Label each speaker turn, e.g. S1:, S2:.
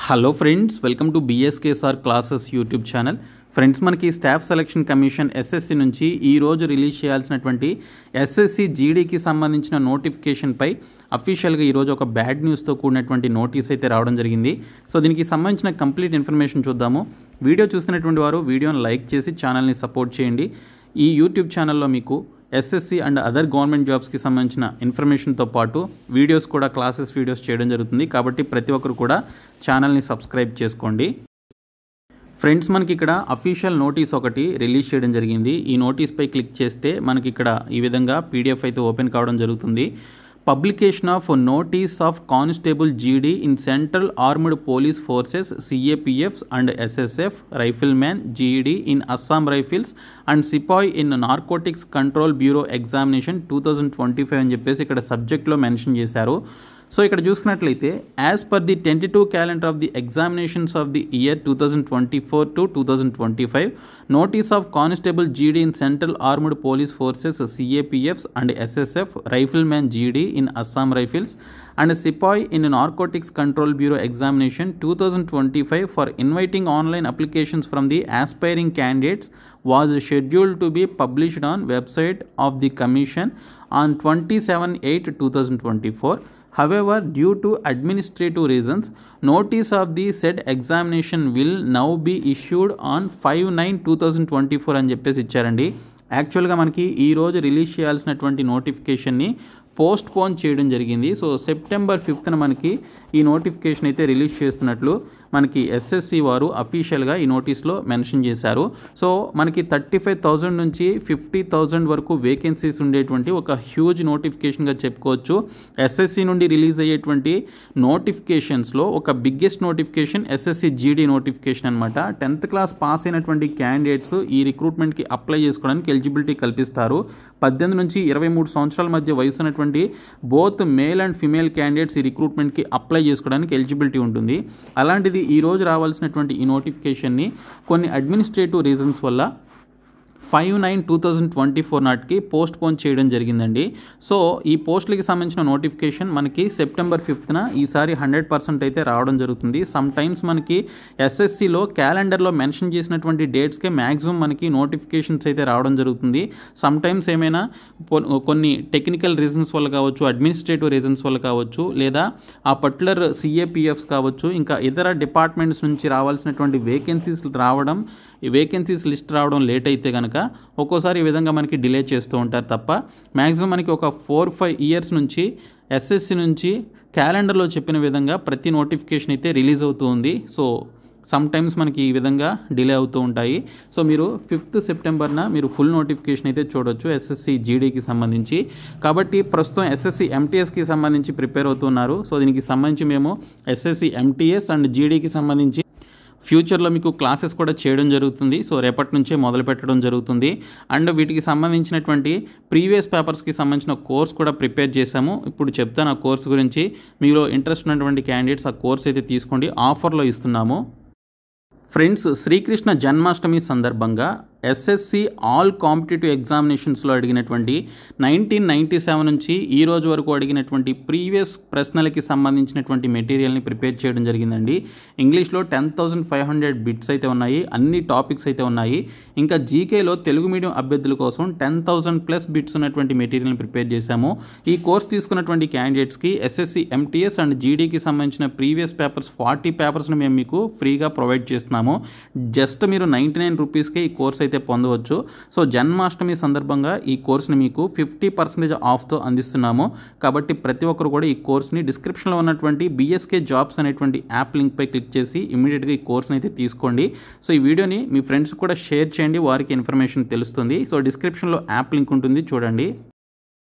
S1: Hello friends, welcome to BSKSR classes YouTube channel. Friends, మనకి staff selection commission SSC నుంచి ఈరోజు release చేయాల్సినటువంటి SSC జీడీకి సంబంధించిన నోటిఫికేషన్పై అఫీషియల్గా ఈరోజు ఒక బ్యాడ్ న్యూస్తో కూడినటువంటి నోటీస్ అయితే రావడం జరిగింది. సో దీనికి సంబంధించిన కంప్లీట్ ఇన్ఫర్మేషన్ చూద్దాము. వీడియో చూస్తున్నటువంటి వారు వీడియోని లైక్ చేసి ఛానల్ని సపోర్ట్ చేయండి. ఈ యూట్యూబ్ ఛానల్లో మీకు ఎస్ఎస్సి అండ్ అదర్ గవర్నమెంట్ జాబ్స్కి సంబంధించిన ఇన్ఫర్మేషన్తో పాటు వీడియోస్ కూడా క్లాసెస్ వీడియోస్ చేయడం జరుగుతుంది. కాబట్టి ప్రతి ఒక్కరు కూడా ఛానల్ని సబ్స్క్రైబ్ చేసుకోండి. ఫ్రెండ్స్, మనకి ఇక్కడ అఫీషియల్ నోటీస్ ఒకటి రిలీజ్ చేయడం జరిగింది. ఈ నోటీస్పై క్లిక్ చేస్తే మనకి ఇక్కడ ఈ విధంగా పీడిఎఫ్ అయితే ఓపెన్ కావడం జరుగుతుంది. Publication of notice of Constable GD in Central Armed Police Forces CAPFs and SSF Rifleman GD in Assam Rifles and Sipahi in Narcotics Control Bureau Examination 2025 అని చెప్పేసి ఇక్కడ సబ్జెక్ట్లో మెన్షన్ చేశారు. సో ఇక్కడ చూసుకున్నట్లయితే as per the tentative calendar of the examinations of the year 2024 to 2025 notice of constable జీడీ in central armed police forces CAPFs and SSF రైఫిల్మ్యాన్ జీడీ in Assam rifles and Sipahi in Narcotics Control Bureau Examination 2025 for inviting online applications from the aspiring candidates was scheduled to be published on website of the Commission on 27/8/2024. However, due to administrative reasons, notice of the said examination will now be issued on 5/9/2024 అని చెప్పేసి ఇచ్చారండి. యాక్చువల్గా మనకి ఈరోజు release చేయాల్సినటువంటి నోటిఫికేషన్ని post phone చేయడం జరిగింది. So September 5th మనకి ఈ నోటిఫికేషన్ అయితే రిలీజ్ చేస్తున్నట్లు మనకి ఎస్ఎస్సి వారు అఫీషియల్గా ఈ నోటీస్లో మెన్షన్ చేశారు. సో మనకి 35,000 నుంచి 50,000 వరకు వేకెన్సీస్ ఉండేటువంటి ఒక హ్యూజ్ నోటిఫికేషన్గా చెప్పుకోవచ్చు. ఎస్ఎస్సి నుండి రిలీజ్ అయ్యేటువంటి నోటిఫికేషన్స్లో ఒక biggest notification SSC GD notification అనమాట. 10th క్లాస్ పాస్ అయినటువంటి క్యాండిడేట్స్ ఈ రిక్రూట్మెంట్కి అప్లై చేసుకోవడానికి ఎలిజిబిలిటీ కల్పిస్తారు. 18 నుంచి 23 సంవత్సరాల మధ్య వయసు ఉన్నటువంటి both male and female candidates ఈ రిక్రూట్మెంట్కి అప్లై చేసుకోవడానికి ఎలిజిబిలిటీ ఉంటుంది. అలాంటిది ఈరోజు రావాల్సినటువంటి ఈ నోటిఫికేషన్ని కొన్ని అడ్మినిస్ట్రేటివ్ రీజన్స్ వల్ల 5/9/2024 నాటికి పోస్ట్ పోన్ చేయడం జరిగిందండి. సో ఈ పోస్టులకి సంబంధించిన నోటిఫికేషన్ మనకి సెప్టెంబర్ 5th ఈసారి 100% అయితే రావడం జరుగుతుంది. సమ్ టైమ్స్ మనకి ఎస్ఎస్సిలో క్యాలెండర్లో మెన్షన్ చేసినటువంటి డేట్స్కే మ్యాక్సిమం మనకి నోటిఫికేషన్స్ అయితే రావడం జరుగుతుంది. సమ్ టైమ్స్ ఏమైనా కొన్ని టెక్నికల్ రీజన్స్ వల్ల కావచ్చు, అడ్మినిస్ట్రేటివ్ రీజన్స్ వల్ల కావచ్చు, లేదా ఆ పర్టికులర్ సిఏపిఎఫ్స్ కావచ్చు, ఇంకా ఇతర డిపార్ట్మెంట్స్ నుంచి రావాల్సినటువంటి వేకెన్సీస్ లిస్ట్ రావడం లేట్ అయితే కనుక ఒక్కోసారి ఈ విధంగా మనకి డిలే చేస్తూ ఉంటారు తప్ప మ్యాక్సిమం మనకి ఒక 4-5 ఇయర్స్ నుంచి ఎస్ఎస్సి నుంచి క్యాలెండర్లో చెప్పిన విధంగా ప్రతి నోటిఫికేషన్ అయితే రిలీజ్ అవుతూ ఉంది. సో సమ్ టైమ్స్ మనకి ఈ విధంగా డిలే అవుతూ ఉంటాయి. సో మీరు 5th సెప్టెంబర్న మీరు ఫుల్ నోటిఫికేషన్ అయితే చూడొచ్చు ఎస్ఎస్సి జీడీకి సంబంధించి. కాబట్టి ప్రస్తుతం ఎస్ఎస్సి ఎంటీఎస్కి సంబంధించి ప్రిపేర్ అవుతున్నారు. సో దీనికి సంబంధించి మేము ఎస్ఎస్సి ఎంటీఎస్ అండ్ జీడీకి సంబంధించి ఫ్యూచర్లో మీకు క్లాసెస్ కూడా చేయడం జరుగుతుంది. సో రేపటి నుంచే మొదలు పెట్టడం జరుగుతుంది. అండ్ వీటికి సంబంధించినటువంటి ప్రీవియస్ పేపర్స్కి సంబంధించిన కోర్స్ కూడా ప్రిపేర్ చేశాము. ఇప్పుడు చెప్తాను ఆ కోర్స్ గురించి. మీలో ఇంట్రెస్ట్ ఉన్నటువంటి క్యాండిడేట్స్ ఆ కోర్స్ అయితే తీసుకోండి, ఆఫర్లో ఇస్తున్నాము. ఫ్రెండ్స్, శ్రీకృష్ణ జన్మాష్టమి సందర్భంగా ఎస్ఎస్సి ఆల్ కాంపిటేటివ్ ఎగ్జామినేషన్స్లో అడిగినటువంటి 1997 నుంచి ఈ రోజు వరకు అడిగినటువంటి ప్రీవియస్ ప్రశ్నలకి సంబంధించినటువంటి మెటీరియల్ని ప్రిపేర్ చేయడం జరిగిందండి. ఇంగ్లీష్లో 10,500 బిట్స్ అయితే ఉన్నాయి, అన్ని టాపిక్స్ అయితే ఉన్నాయి. ఇంకా జీకేలో తెలుగు మీడియం అభ్యర్థుల కోసం 10,000+ బిట్స్ ఉన్నటువంటి మెటీరియల్ని ప్రిపేర్ చేశాము. ఈ కోర్స్ తీసుకున్నటువంటి క్యాండిడేట్స్కి ఎస్ఎస్సి ఎంటీఎస్ అండ్ జీడీకి సంబంధించిన ప్రీవియస్ పేపర్స్ 40 పేపర్స్ని మేము మీకు ఫ్రీగా ప్రొవైడ్ చేస్తున్నాము. జస్ట్ మీరు 99 రూపీస్కే ఈ కోర్స్ అయితే పొందవచ్చు. సో జన్మాష్టమి సందర్భంగా ఈ కోర్స్ని మీకు 50% ఆఫ్తో అందిస్తున్నాము. కాబట్టి ప్రతి ఒక్కరు కూడా ఈ కోర్స్ని డిస్క్రిప్షన్లో ఉన్నటువంటి బిఎస్కే జాబ్స్ అనేటువంటి యాప్ లింక్పై క్లిక్ చేసి ఇమీడియట్గా ఈ కోర్స్ని అయితే తీసుకోండి. సో ఈ వీడియోని మీ ఫ్రెండ్స్ కూడా షేర్ చేయండి, వారికి ఇన్ఫర్మేషన్ తెలుస్తుంది. సో డిస్క్రిప్షన్లో యాప్ లింక్ ఉంటుంది, చూడండి.